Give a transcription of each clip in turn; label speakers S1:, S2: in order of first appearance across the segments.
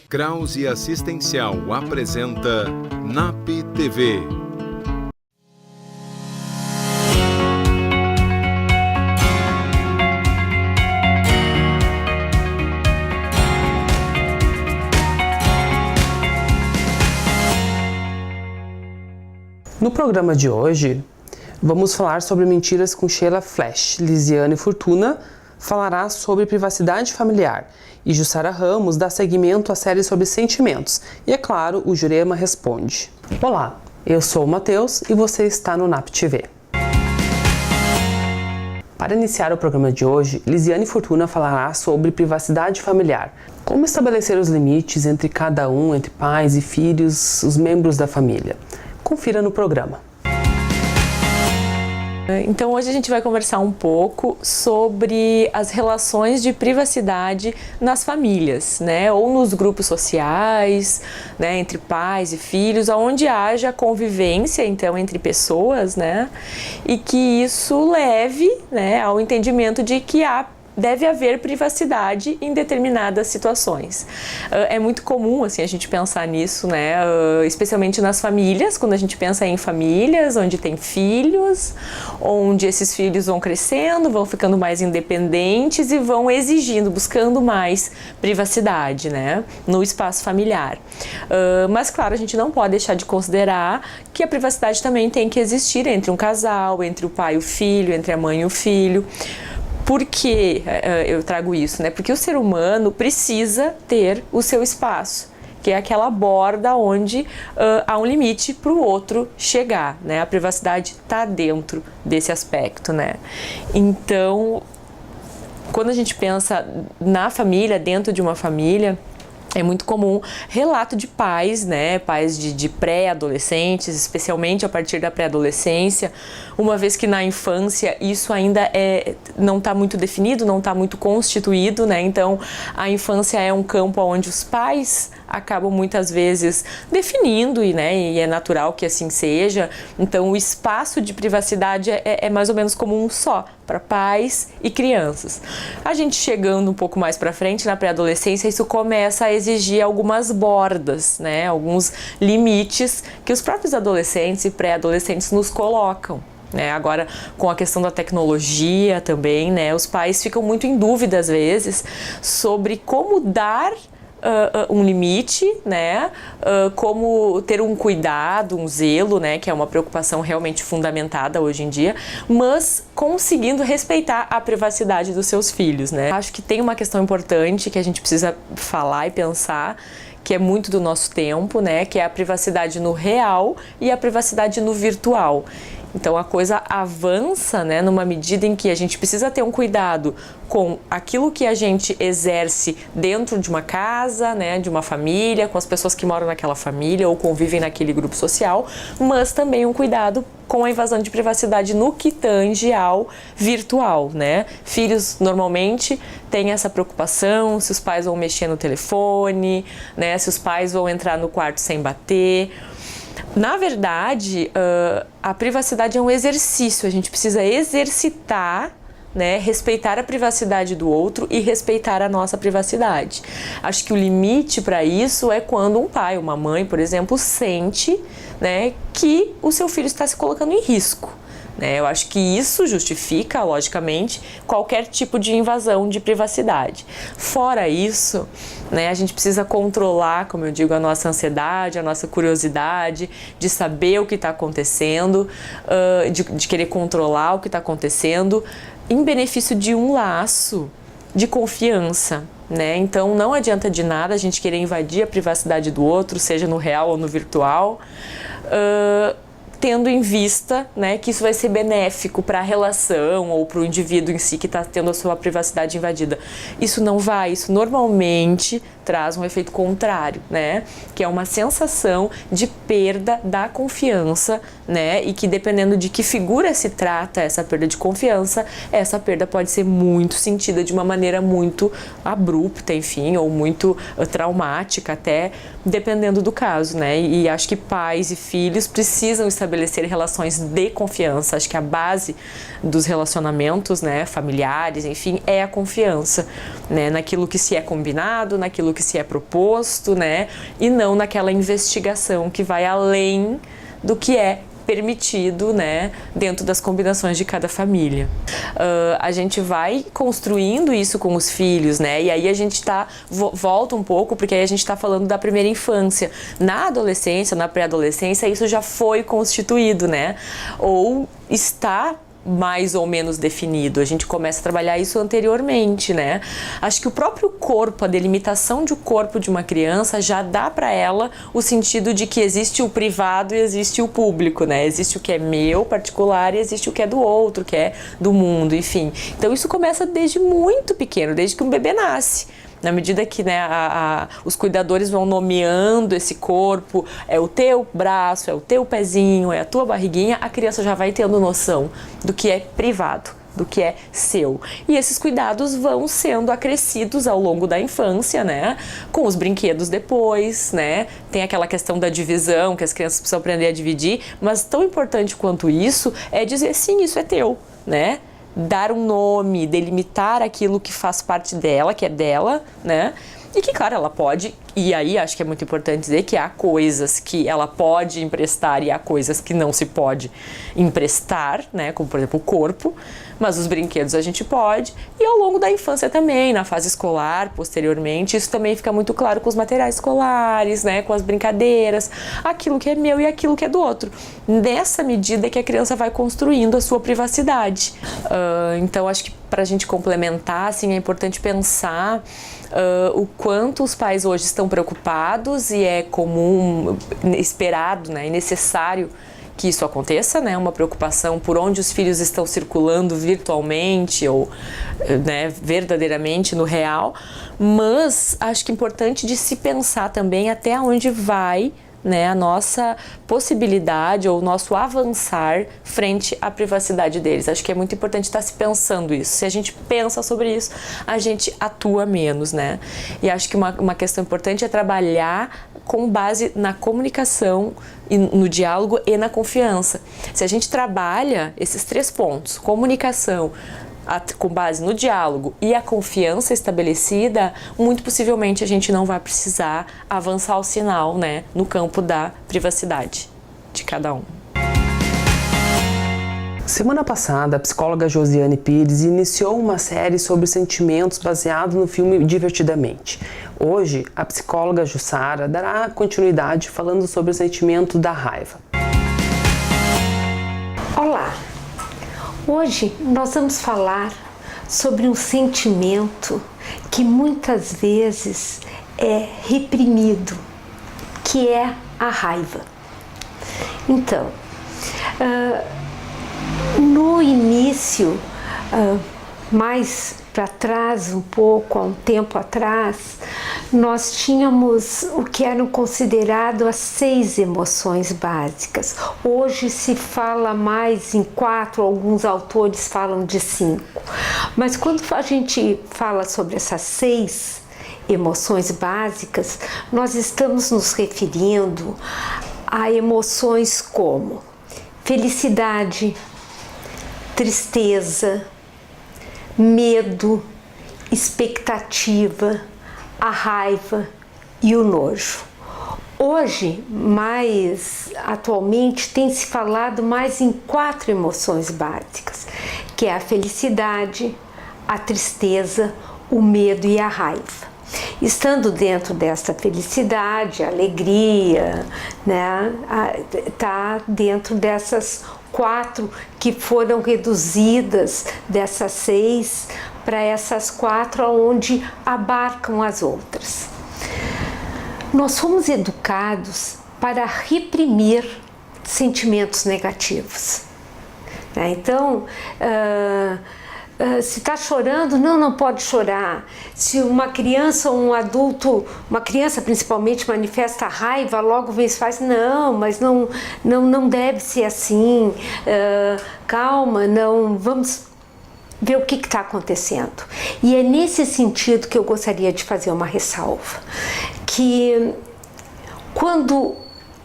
S1: Krause Assistencial apresenta NAP TV.
S2: No programa de hoje, vamos falar sobre mentiras com Sheila Flash. Lisiane Fortuna falará sobre privacidade familiar e Jussara Ramos dá seguimento à série sobre sentimentos. E é claro, o Jurema responde. Olá, eu sou o Matheus e você está no NAP TV. Para iniciar o programa de hoje, Lisiane Fortuna falará sobre privacidade familiar. Como estabelecer os limites entre cada um, entre pais e filhos, os membros da família. Confira no programa.
S3: Então hoje a gente vai conversar um pouco sobre as relações de privacidade nas famílias, né? Ou nos grupos sociais, né? Entre pais e filhos, onde haja convivência então entre pessoas, né? E que isso leve, né, ao entendimento de que deve haver privacidade em determinadas situações. É muito comum assim, a gente pensar nisso, né? Especialmente nas famílias, quando a gente pensa em famílias onde tem filhos, onde esses filhos vão crescendo, vão ficando mais independentes e vão exigindo, buscando mais privacidade, né? No espaço familiar. Mas claro, a gente não pode deixar de considerar que a privacidade também tem que existir entre um casal, entre o pai e o filho, entre a mãe e o filho. Por que eu trago isso, né? Porque o ser humano precisa ter o seu espaço, que é aquela borda onde há um limite para o outro chegar, né? A privacidade está dentro desse aspecto, né? Então, quando a gente pensa na família, dentro de uma família, é muito comum relato de pais, né? Pais de pré-adolescentes, especialmente a partir da pré-adolescência, uma vez que na infância isso ainda não está muito definido, não está muito constituído, né? Então a infância é um campo onde os pais acabam muitas vezes definindo e é natural que assim seja. Então o espaço de privacidade é mais ou menos como um só para pais e crianças. A gente chegando um pouco mais para frente na pré-adolescência, isso começa a exigir algumas bordas, né? Alguns limites que os próprios adolescentes e pré-adolescentes nos colocam. Agora, com a questão da tecnologia também, né? Os pais ficam muito em dúvida às vezes sobre como dar um limite, né? Como ter um cuidado, um zelo, né? Que é uma preocupação realmente fundamentada hoje em dia, mas conseguindo respeitar a privacidade dos seus filhos, né? Acho que tem uma questão importante que a gente precisa falar e pensar, que é muito do nosso tempo, né? Que é a privacidade no real e a privacidade no virtual. Então a coisa avança, né, numa medida em que a gente precisa ter um cuidado com aquilo que a gente exerce dentro de uma casa, né, de uma família, com as pessoas que moram naquela família ou convivem naquele grupo social, mas também um cuidado com a invasão de privacidade no que tange ao virtual, né? Filhos normalmente têm essa preocupação se os pais vão mexer no telefone, né, se os pais vão entrar no quarto sem bater. Na verdade, a privacidade é um exercício, a gente precisa exercitar, né, respeitar a privacidade do outro e respeitar a nossa privacidade. Acho que o limite para isso é quando um pai, uma mãe, por exemplo, sente, né, que o seu filho está se colocando em risco. Eu acho que isso justifica, logicamente, qualquer tipo de invasão de privacidade. Fora isso, a gente precisa controlar, como eu digo, a nossa ansiedade, a nossa curiosidade, de saber o que está acontecendo, de querer controlar o que está acontecendo, em benefício de um laço de confiança. Então não adianta de nada a gente querer invadir a privacidade do outro, seja no real ou no virtual, tendo em vista, que isso vai ser benéfico para a relação ou para o indivíduo em si que está tendo a sua privacidade invadida. Isso não vai, isso normalmente traz um efeito contrário, né? Que é uma sensação de perda da confiança, né? E que dependendo de que figura se trata essa perda de confiança, essa perda pode ser muito sentida de uma maneira muito abrupta, enfim, ou muito traumática até, dependendo do caso, né? E acho que pais e filhos precisam estabelecer relações de confiança. Acho que a base dos relacionamentos, né, familiares, enfim, é a confiança, né? Naquilo que se é combinado, naquilo que se é proposto, né? E não naquela investigação que vai além do que é permitido, né, dentro das combinações de cada família. A gente vai construindo isso com os filhos, né, e aí a gente volta um pouco, porque aí a gente está falando da primeira infância. Na adolescência, na pré-adolescência, isso já foi constituído, né, ou está mais ou menos definido. A gente começa a trabalhar isso anteriormente, né? Acho que o próprio corpo, a delimitação de corpo de uma criança já dá para ela o sentido de que existe o privado e existe o público, né? Existe o que é meu, particular, e existe o que é do outro, que é do mundo, enfim. Então isso começa desde muito pequeno, desde que um bebê nasce. Na medida que, né, os cuidadores vão nomeando esse corpo, é o teu braço, é o teu pezinho, é a tua barriguinha, a criança já vai tendo noção do que é privado, do que é seu. E esses cuidados vão sendo acrescidos ao longo da infância, né? Com os brinquedos depois, né? Tem aquela questão da divisão, que as crianças precisam aprender a dividir, mas tão importante quanto isso é dizer, sim, isso é teu, né? Dar um nome, delimitar aquilo que faz parte dela, que é dela, né? E que, claro, ela pode, e aí acho que é muito importante dizer que há coisas que ela pode emprestar e há coisas que não se pode emprestar, né? Como, por exemplo, o corpo, mas os brinquedos a gente pode. E ao longo da infância também, na fase escolar, posteriormente, isso também fica muito claro com os materiais escolares, né? Com as brincadeiras, aquilo que é meu e aquilo que é do outro. Nessa medida que a criança vai construindo a sua privacidade. Então, acho que para a gente complementar, assim, é importante pensar o quanto os pais hoje estão preocupados, e é comum, esperado, né, e necessário que isso aconteça, né, uma preocupação por onde os filhos estão circulando virtualmente ou, né, verdadeiramente no real, mas acho que é importante de se pensar também até onde vai, né, a nossa possibilidade ou o nosso avançar frente à privacidade deles. Acho que é muito importante estar se pensando isso. Se a gente pensa sobre isso, a gente atua menos, né? E acho que uma questão importante é trabalhar com base na comunicação, e no diálogo e na confiança. Se a gente trabalha esses 3 pontos, comunicação, com base no diálogo e a confiança estabelecida, muito possivelmente a gente não vai precisar avançar o sinal, né, no campo da privacidade de cada um.
S2: Semana passada, a psicóloga Josiane Pires iniciou uma série sobre sentimentos baseado no filme Divertidamente. Hoje, a psicóloga Jussara dará continuidade falando sobre o sentimento da raiva.
S4: Olá! Hoje nós vamos falar sobre um sentimento que muitas vezes é reprimido, que é a raiva. Então, no início, mais para trás, um pouco, há um tempo atrás, nós tínhamos o que eram consideradas as 6 emoções básicas. Hoje se fala mais em 4, alguns autores falam de 5. Mas quando a gente fala sobre essas 6 emoções básicas, nós estamos nos referindo a emoções como felicidade, tristeza, medo, expectativa, a raiva e o nojo. Hoje, mais atualmente, tem se falado mais em 4 emoções básicas, que é a felicidade, a tristeza, o medo e a raiva. Estando dentro dessa felicidade, a alegria, né, tá dentro dessas 4 que foram reduzidas dessas 6 para essas 4 onde abarcam as outras. Nós fomos educados para reprimir sentimentos negativos. Então, Se está chorando, não pode chorar. Se uma criança ou um adulto, uma criança principalmente, manifesta raiva, logo vem e faz, mas não deve ser assim, calma, vamos ver o que está acontecendo. E é nesse sentido que eu gostaria de fazer uma ressalva, que quando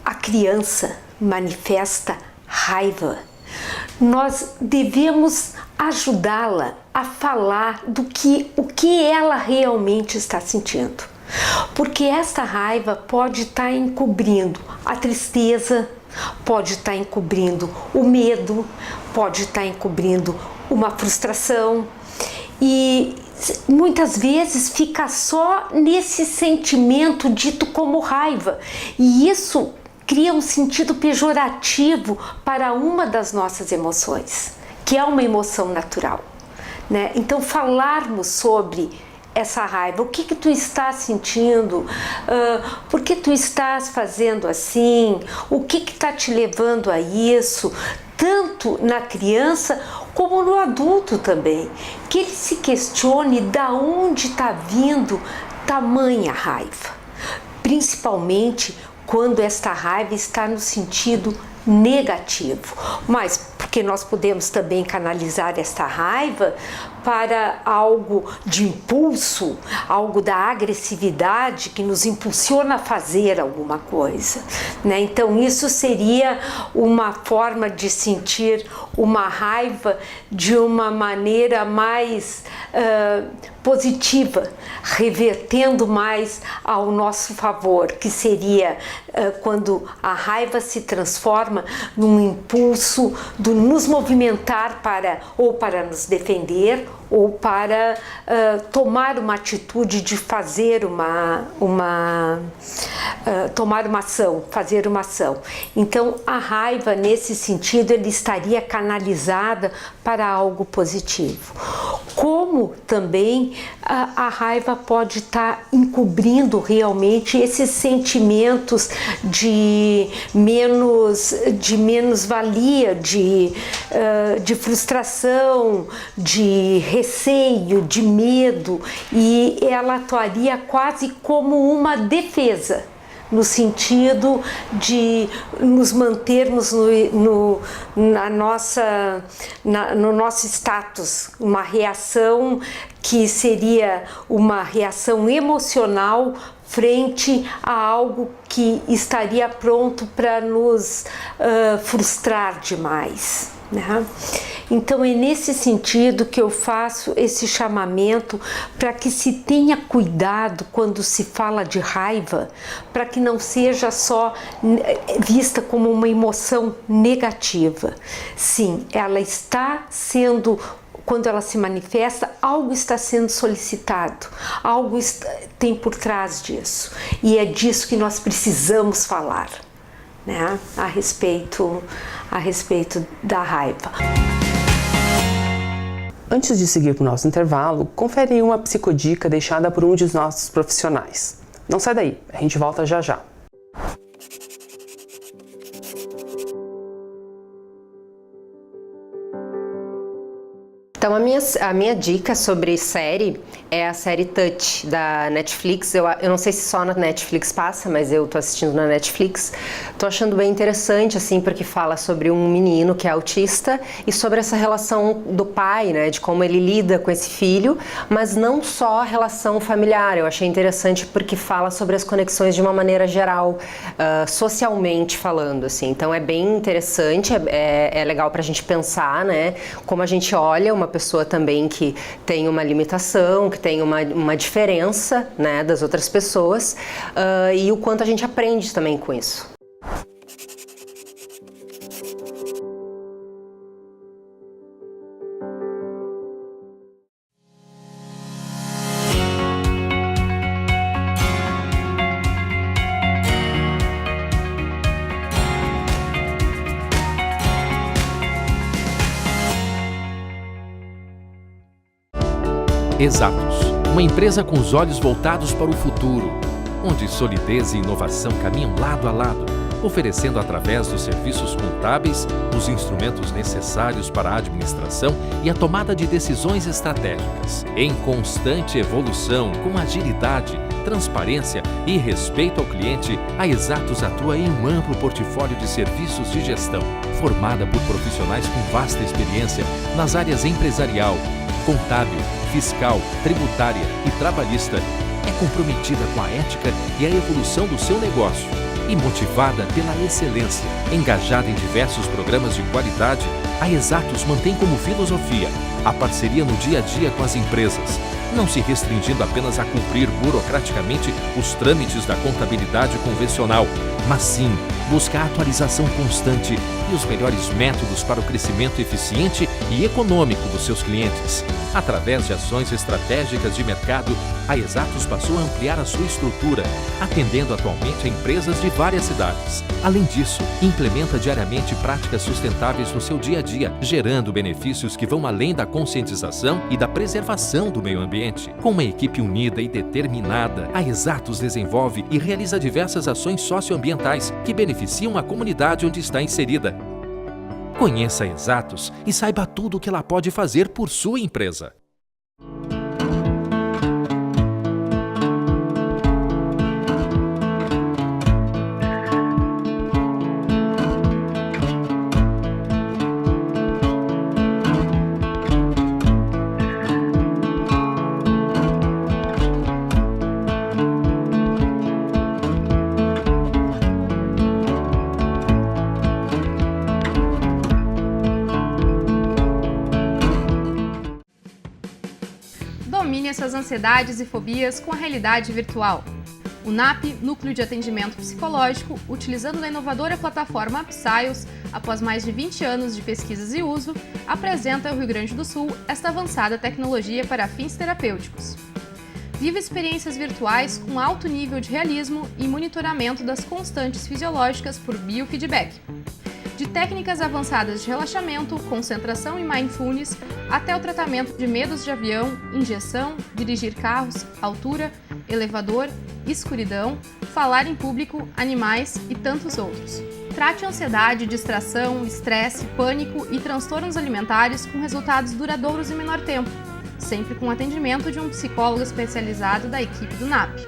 S4: a criança manifesta raiva, nós devemos ajudá-la a falar o que ela realmente está sentindo. Porque esta raiva pode estar encobrindo a tristeza, pode estar encobrindo o medo, pode estar encobrindo uma frustração e muitas vezes fica só nesse sentimento dito como raiva, e isso cria um sentido pejorativo para uma das nossas emoções, que é uma emoção natural, né? Então, falarmos sobre essa raiva, o que tu estás sentindo, por que tu estás fazendo assim, o que está te levando a isso, tanto na criança como no adulto também, que ele se questione da onde está vindo tamanha raiva, principalmente quando esta raiva está no sentido negativo, mas porque nós podemos também canalizar esta raiva para algo de impulso, algo da agressividade que nos impulsiona a fazer alguma coisa, né? Então isso seria uma forma de sentir uma raiva de uma maneira mais positiva, revertendo mais ao nosso favor, que seria quando a raiva se transforma num impulso de nos movimentar para nos defender ou para tomar uma atitude de fazer tomar uma ação, fazer uma ação. Então a raiva nesse sentido ele estaria canalizada para algo positivo. Como também a raiva pode estar encobrindo realmente esses sentimentos de menos-valia, de frustração, de receio, de medo, e ela atuaria quase como uma defesa, no sentido de nos mantermos no nosso status, uma reação que seria uma reação emocional frente a algo que estaria pronto para nos frustrar demais, né? Então é nesse sentido que eu faço esse chamamento para que se tenha cuidado quando se fala de raiva, para que não seja só vista como uma emoção negativa. Sim, ela está sendo, quando ela se manifesta, algo está sendo solicitado, algo tem por trás disso, e é disso que nós precisamos falar, né? a respeito da raiva.
S2: Antes de seguir para o nosso intervalo, confere aí uma psicodica deixada por um de nossos profissionais. Não sai daí, a gente volta já já.
S5: Então a minha dica sobre série é a série Touch da Netflix. Eu não sei se só na Netflix passa, mas eu tô assistindo na Netflix. Tô achando bem interessante, assim, porque fala sobre um menino que é autista e sobre essa relação do pai, né, de como ele lida com esse filho, mas não só a relação familiar. Eu achei interessante porque fala sobre as conexões de uma maneira geral, socialmente falando, assim. Então é bem interessante, é legal pra gente pensar, né, como a gente olha uma pessoa também que tem uma limitação, que tem uma diferença, né, das outras pessoas, e o quanto a gente aprende também com isso.
S6: Exatos, uma empresa com os olhos voltados para o futuro, onde solidez e inovação caminham lado a lado. oferecendo através dos serviços contábeis os instrumentos necessários para a administração e a tomada de decisões estratégicas. Em constante evolução, com agilidade, transparência e respeito ao cliente, a Exatos atua em um amplo portfólio de serviços de gestão, formada por profissionais com vasta experiência nas áreas empresarial, contábil, fiscal, tributária e trabalhista. É comprometida com a ética e a evolução do seu negócio e motivada pela excelência. Engajada em diversos programas de qualidade, a Exatos mantém como filosofia a parceria no dia a dia com as empresas, não se restringindo apenas a cumprir burocraticamente os trâmites da contabilidade convencional, mas sim buscar a atualização constante e os melhores métodos para o crescimento eficiente e econômico dos seus clientes. Através de ações estratégicas de mercado, a Exatos passou a ampliar a sua estrutura, atendendo atualmente a empresas de várias cidades. Além disso, implementa diariamente práticas sustentáveis no seu dia a dia, gerando benefícios que vão além da conscientização e da preservação do meio ambiente. Com uma equipe unida e determinada, a Exatos desenvolve e realiza diversas ações socioambientais que beneficiam a comunidade onde está inserida. Conheça a Exatos e saiba tudo o que ela pode fazer por sua empresa.
S7: Domine suas ansiedades e fobias com a realidade virtual. O NAP, Núcleo de Atendimento Psicológico, utilizando a inovadora plataforma Psyos, após mais de 20 anos de pesquisas e uso, apresenta ao Rio Grande do Sul esta avançada tecnologia para fins terapêuticos. Viva experiências virtuais com alto nível de realismo e monitoramento das constantes fisiológicas por biofeedback. De técnicas avançadas de relaxamento, concentração e mindfulness, até o tratamento de medos de avião, injeção, dirigir carros, altura, elevador, escuridão, falar em público, animais e tantos outros. Trate ansiedade, distração, estresse, pânico e transtornos alimentares com resultados duradouros em menor tempo, sempre com atendimento de um psicólogo especializado da equipe do NAP.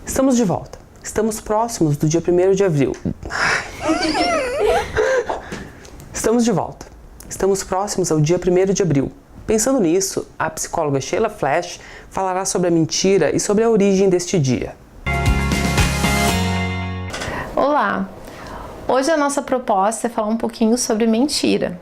S2: Estamos de volta. Estamos próximos do dia 1º de abril. Estamos de volta. Estamos próximos ao dia 1º de abril. Pensando nisso, a psicóloga Sheila Flesch falará sobre a mentira e sobre a origem deste dia.
S8: Olá! Hoje a nossa proposta é falar um pouquinho sobre mentira.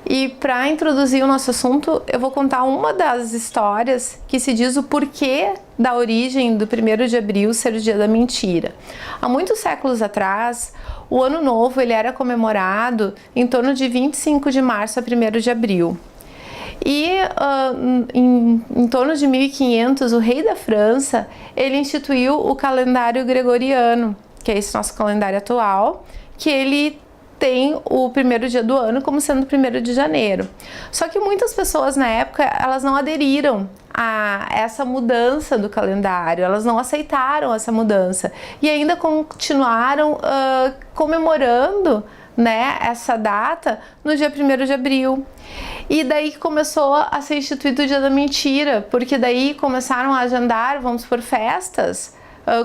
S8: E para introduzir o nosso assunto, eu vou contar uma das histórias que se diz o porquê da origem do 1º de abril ser o dia da mentira. Há muitos séculos atrás, o Ano Novo ele era comemorado em torno de 25 de março a 1º de abril. E em torno de 1500, o rei da França ele instituiu o calendário gregoriano, que é esse nosso calendário atual, que ele tem o 1º dia do ano como sendo o 1º de janeiro. Só que muitas pessoas na época, elas não aderiram a essa mudança do calendário, elas não aceitaram essa mudança e ainda continuaram comemorando, né, essa data no dia 1º de abril. E daí começou a ser instituído o dia da mentira, porque daí começaram a agendar, vamos por festas,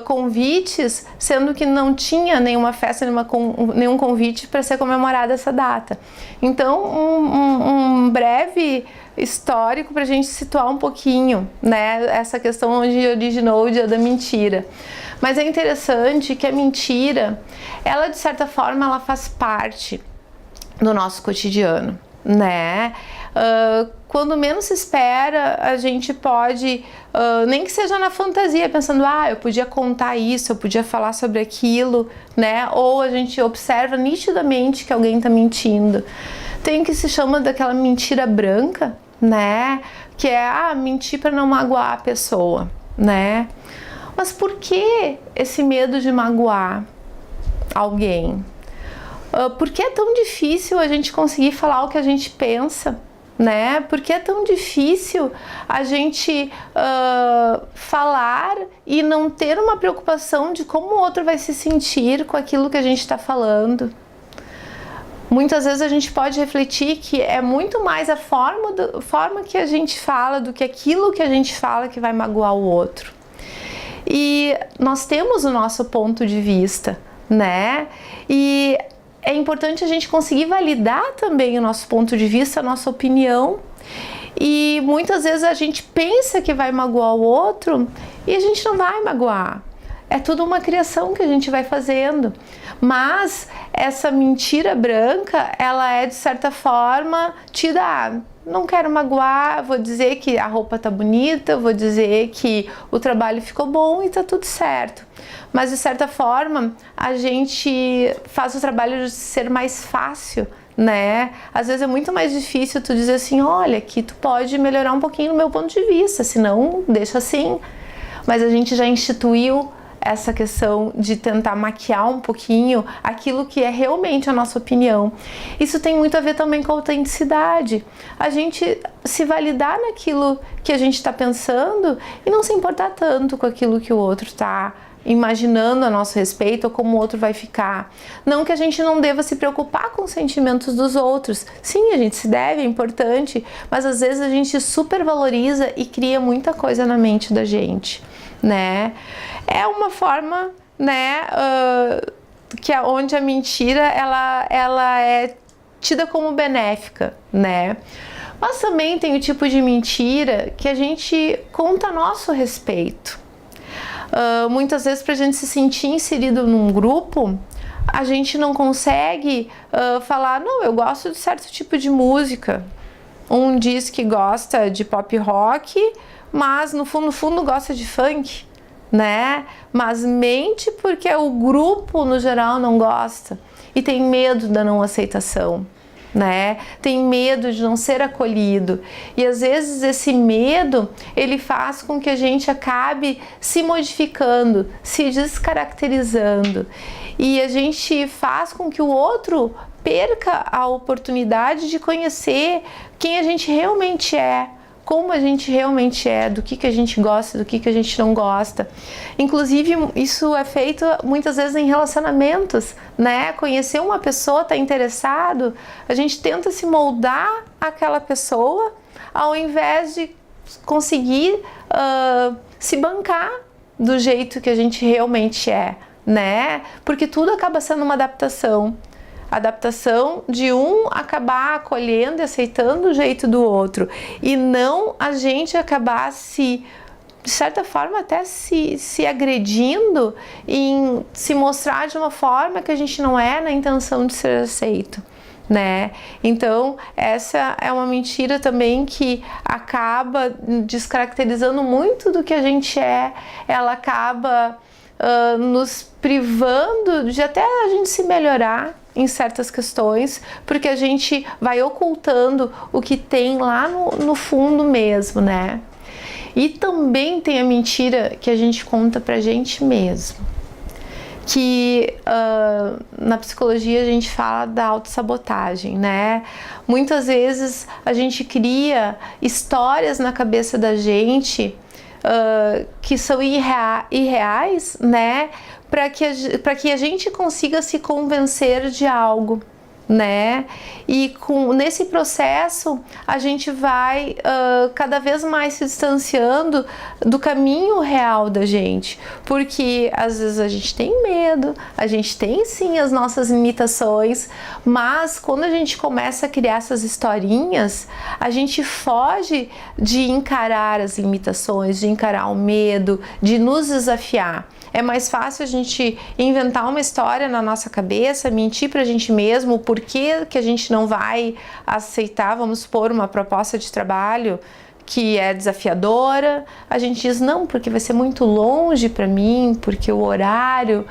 S8: convites, sendo que não tinha nenhuma festa, nenhum convite para ser comemorada essa data. Então, um breve histórico para a gente situar um pouquinho, né, essa questão onde originou o dia da mentira. Mas é interessante que a mentira, ela de certa forma, ela faz parte do nosso cotidiano, né? Quando menos se espera, a gente pode, nem que seja na fantasia, pensando, eu podia contar isso, eu podia falar sobre aquilo, né? Ou a gente observa nitidamente que alguém está mentindo. Tem o que se chama daquela mentira branca, né? que é mentir para não magoar a pessoa, né? Mas por que esse medo de magoar alguém? Por que é tão difícil a gente conseguir falar o que a gente pensa, né? Por que é tão difícil a gente falar e não ter uma preocupação de como o outro vai se sentir com aquilo que a gente está falando? Muitas vezes a gente pode refletir que é muito mais a forma que a gente fala do que aquilo que a gente fala que vai magoar o outro. E nós temos o nosso ponto de vista, né? E é importante a gente conseguir validar também o nosso ponto de vista, a nossa opinião. E muitas vezes a gente pensa que vai magoar o outro e a gente não vai magoar. É tudo uma criação que a gente vai fazendo. Mas essa mentira branca, ela é de certa forma tida. Não quero magoar, vou dizer que a roupa tá bonita, vou dizer que o trabalho ficou bom e tá tudo certo. Mas de certa forma, a gente faz o trabalho de ser mais fácil, né? Às vezes é muito mais difícil tu dizer assim, olha, aqui tu pode melhorar um pouquinho no meu ponto de vista, senão deixa assim. Mas a gente já instituiu essa questão de tentar maquiar um pouquinho aquilo que é realmente a nossa opinião. Isso tem muito a ver também com a autenticidade. A gente se validar naquilo que a gente está pensando e não se importar tanto com aquilo que o outro está imaginando a nosso respeito ou como o outro vai ficar. Não que a gente não deva se preocupar com os sentimentos dos outros. Sim, a gente se deve, é importante, mas às vezes a gente supervaloriza e cria muita coisa na mente da gente, né? É uma forma, né, que é onde a mentira ela é tida como benéfica, né? Mas também tem o tipo de mentira que a gente conta a nosso respeito. Muitas vezes, para a gente se sentir inserido num grupo, a gente não consegue falar, não, eu gosto de certo tipo de música. Um diz que gosta de pop rock, mas no fundo gosta de funk, né? Mas mente porque o grupo no geral não gosta e tem medo da não aceitação, né? Tem medo de não ser acolhido. E às vezes esse medo, ele faz com que a gente acabe se modificando, se descaracterizando. E a gente faz com que o outro perca a oportunidade de conhecer quem a gente realmente é, como a gente realmente é, do que a gente gosta, do que a gente não gosta. Inclusive, isso é feito muitas vezes em relacionamentos, né? Conhecer uma pessoa, tá interessado, a gente tenta se moldar àquela pessoa, ao invés de conseguir se bancar do jeito que a gente realmente é, né? Porque tudo acaba sendo uma adaptação. Adaptação de um acabar acolhendo e aceitando o jeito do outro e não a gente acabar de certa forma até se agredindo em se mostrar de uma forma que a gente não é na intenção de ser aceito, né? Então essa é uma mentira também que acaba descaracterizando muito do que a gente é, ela acaba nos privando de até a gente se melhorar em certas questões, porque a gente vai ocultando o que tem lá no fundo mesmo, né? E também tem a mentira que a gente conta pra gente mesmo, que na psicologia a gente fala da autossabotagem, né? Muitas vezes a gente cria histórias na cabeça da gente que são irreais, né? Para que a gente consiga se convencer de algo, né? E nesse processo a gente vai cada vez mais se distanciando do caminho real da gente, porque às vezes a gente tem medo, a gente tem sim as nossas limitações, mas quando a gente começa a criar essas historinhas, a gente foge de encarar as limitações, de encarar o medo, de nos desafiar. É mais fácil a gente inventar uma história na nossa cabeça, mentir pra gente mesmo, por que a gente não vai aceitar, vamos supor, uma proposta de trabalho que é desafiadora. A gente diz, não, porque vai ser muito longe para mim, porque o horário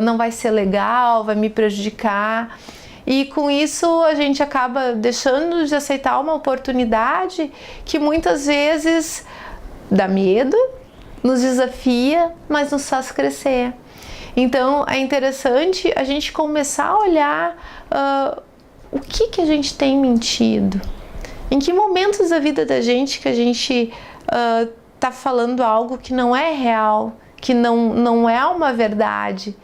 S8: não vai ser legal, vai me prejudicar. E com isso a gente acaba deixando de aceitar uma oportunidade que muitas vezes dá medo, nos desafia, mas nos faz crescer. Então é interessante a gente começar a olhar o que a gente tem mentido. Em que momentos da vida da gente que a gente tá falando algo que não é real, que não é uma verdade.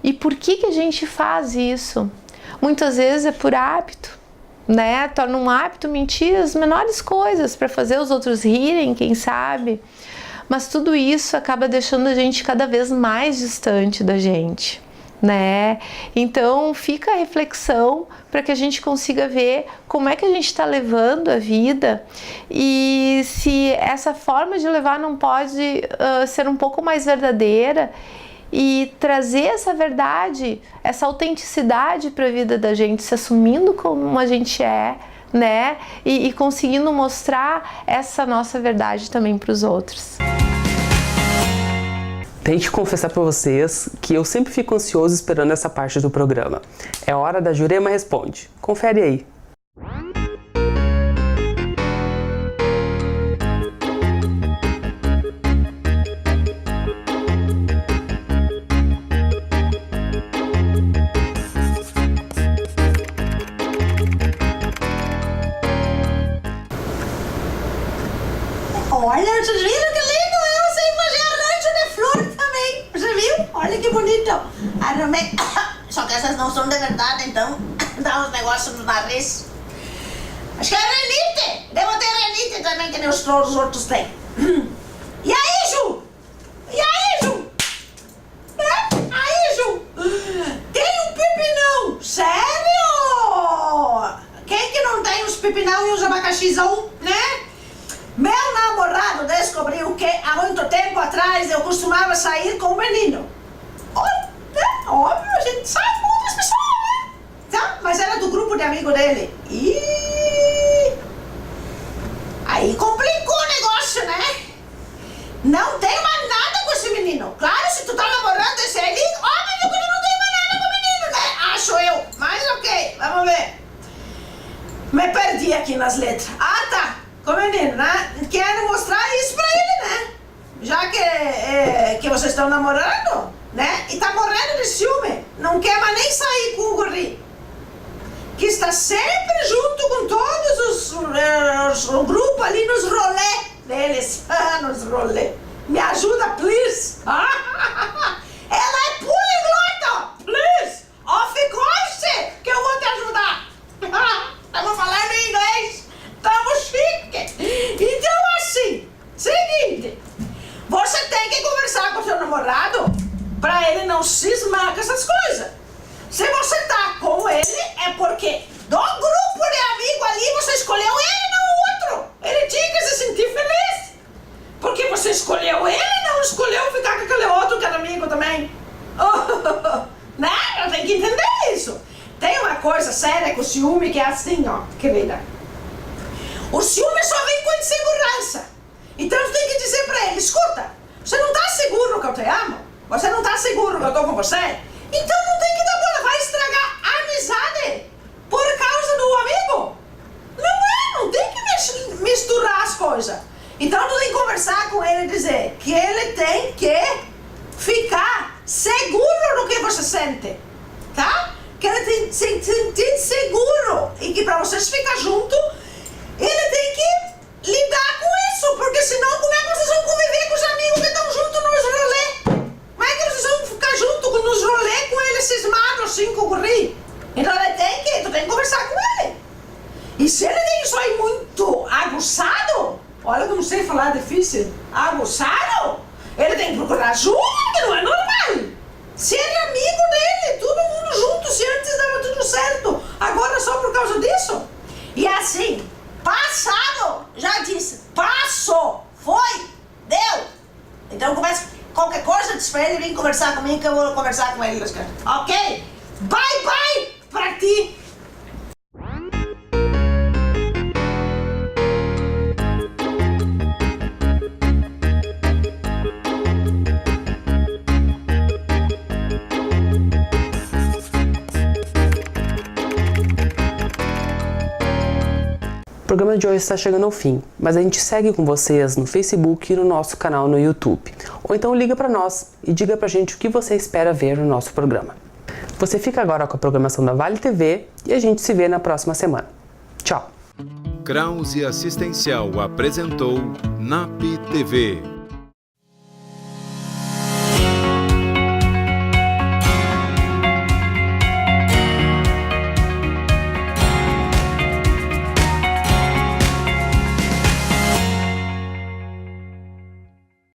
S8: E por que a gente faz isso? Muitas vezes é por hábito, né? Torna um hábito mentir as menores coisas para fazer os outros rirem, quem sabe. Mas tudo isso acaba deixando a gente cada vez mais distante da gente, né? Então fica a reflexão para que a gente consiga ver como é que a gente está levando a vida e se essa forma de levar não pode ser um pouco mais verdadeira e trazer essa verdade, essa autenticidade para a vida da gente, se assumindo como a gente é, né? E conseguindo mostrar essa nossa verdade também para os outros.
S2: Tenho que confessar para vocês que eu sempre fico ansioso esperando essa parte do programa. É hora da Jurema Responde. Confere aí.
S9: Olha, vocês viram que lindo? Eu sei fazer arranjo de flor também. Você viu? Olha que bonito. Arrumei. Só que essas não são de verdade, então dá uns negócios no nariz. Acho que é renite. Devo ter renite também, que nem os outros têm. E aí, Ju? E aí, Ju? Aí, Ju? Tem um pepinão. Sério? Quem que não tem os pepinão e os abacaxizão, né? Meu namorado descobriu que há muito tempo atrás eu costumava sair com um menino. Óbvio, a gente sai com outras pessoas, né? Tá? Mas era do grupo de amigo dele. Aí complicou o negócio, né? Não tenho mais nada com esse menino. Claro, se tu tá namorando esse aí, óbvio que eu não tenho mais nada com o menino, né? Acho eu. Mas ok, vamos ver. Me perdi aqui nas letras. Ah, tá. Com o menino, né? Quero mostrar isso pra ele, né? Já que vocês estão namorando, né? E tá morrendo de ciúme. Não quer mais nem sair com o guri. Que está sempre junto com todos o grupo ali nos rolê deles. Nos rolê. Me ajuda, please. Ela é poliglota. Please. Off course, que eu vou te ajudar. Estamos falando em inglês. Estamos chique. Então assim, seguinte. Você tem que conversar com o seu namorado pra ele não cismar com essas coisas. Se você tá com ele, é porque do grupo de amigo ali você escolheu ele, não o outro. Ele tinha que se sentir feliz. Porque você escolheu ele, não escolheu ficar com aquele outro que era amigo também. Né? Eu tenho que entender isso. Tem uma coisa séria com o ciúme que é assim, ó, querida. O ciúme só vem com insegurança. Então você tem que dizer pra ele, escuta, você não tá seguro que eu te amo? Você não tá seguro que eu tô com você? Então não tem que dar bola, vai estragar a amizade por causa do amigo. Não tem que misturar as coisas. Então tu tem que conversar com ele e dizer que ele tem que ficar seguro do que você sente, tá? Que ele tem que se sentir seguro e que pra vocês ficarem juntos, ele tem que lidar com isso, porque senão como é que vocês vão conviver com os amigos que estão juntos nos rolê? Como é que vocês vão ficar junto nos rolê com ele cismado assim com o guri? Então tu tem que conversar com ele. E se ele tem isso aí muito aguçado, olha como sei falar difícil, aguçado, ele tem que procurar ajuda, que não é normal. Ser amigo dele, todo mundo junto, se antes dava tudo certo, agora só por causa disso. E assim, passado, já disse, passou, foi, deu. Então começa, qualquer coisa, diz pra ele, vem conversar comigo que eu vou conversar com ele. Ok? Bye, bye pra ti.
S2: programa de hoje está chegando ao fim, mas a gente segue com vocês no Facebook e no nosso canal no YouTube. Ou então liga para nós e diga pra gente o que você espera ver no nosso programa. Você fica agora com a programação da Vale TV e a gente se vê na próxima semana. Tchau!
S1: Krause Assistencial apresentou NAP TV.